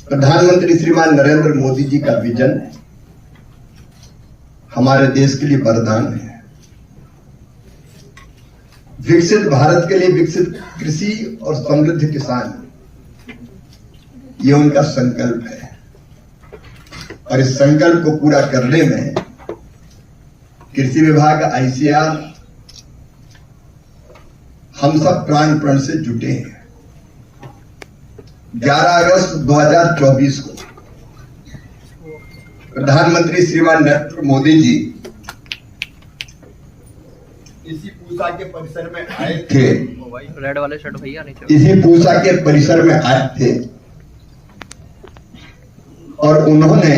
प्रधानमंत्री श्रीमान नरेंद्र मोदी जी का विजन हमारे देश के लिए वरदान है। विकसित भारत के लिए विकसित कृषि और समृद्ध किसान, ये उनका संकल्प है। और इस संकल्प को पूरा करने में कृषि विभाग, आईसीआर, हम सब प्राण से जुटे हैं। 11 अगस्त 2024 को प्रधानमंत्री श्रीमान नरेंद्र मोदी जी इसी पूसा के परिसर में आए थे। रेड वाले शर्ट भैया इसी पूसा के परिसर में आए थे और उन्होंने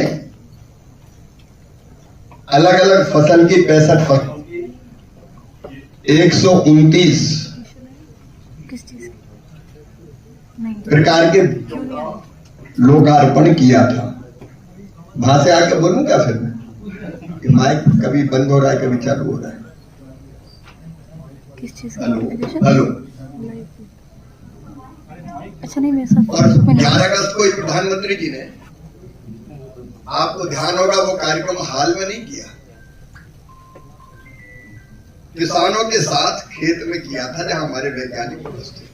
अलग अलग फसल की 65 फसलों की 129 प्रकार के लोकार्पण किया था। वहां से आके बोलूं क्या फिर मैं? माइक कभी बंद हो रहा है, कभी चालू हो रहा है। किस चीज हेलो हेलो। अच्छा नहीं मेरे साथ। और 11 अगस्त को प्रधानमंत्री जी ने, आपको ध्यान होगा, वो कार्यक्रम हाल में नहीं किया, किसानों के साथ खेत में किया था जहां हमारे वैज्ञानिक उपस्थित थे।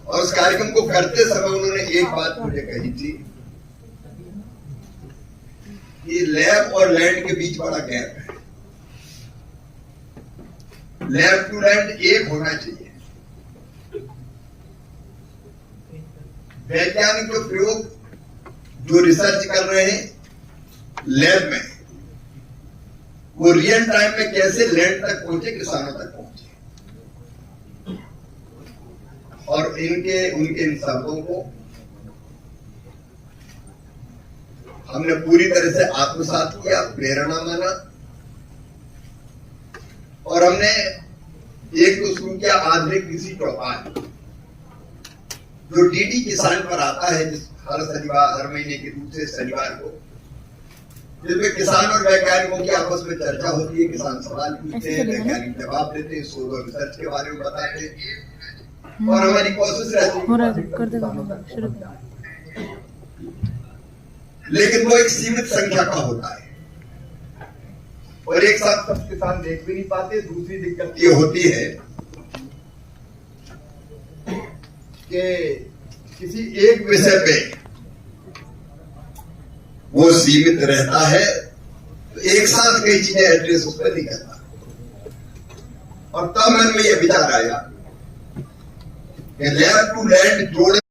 और उस कार्यक्रम को करते समय उन्होंने एक बात मुझे कही थी कि लैब और लैंड के बीच बड़ा गैप है। लैब टू लैंड एक होना चाहिए। वैज्ञानिक जो प्रयोग, जो रिसर्च कर रहे हैं लैब में, वो रियल टाइम में कैसे लैंड तक पहुंचे, किसानों तक पहुंचे। और उनके इन शब्दों को हमने पूरी तरह से आत्मसात किया, प्रेरणा माना। और हमने एक तो शुरू किया आधुनिक कृषि चौपाल, जो डीडी किसान पर आता है, जिस हर शनिवार, हर महीने के दूसरे शनिवार को, जिसमें किसान और वैज्ञानिकों की आपस में चर्चा होती है। किसान सवाल पूछते हैं, वैज्ञानिक जवाब देते हैं, शोध और रिसर्च के बारे में बताते हैं। और हमारी कोशिश रहती है, लेकिन वो एक सीमित संख्या का होता है और एक साथ सब किसान देख भी नहीं पाते। दूसरी दिक्कत ये होती है कि किसी एक विषय पे वो सीमित रहता है, तो एक साथ कई चीजें एड्रेस उस पर नहीं करता। और तब मन में यह विचार आया कि लैब टू लैंड जोड़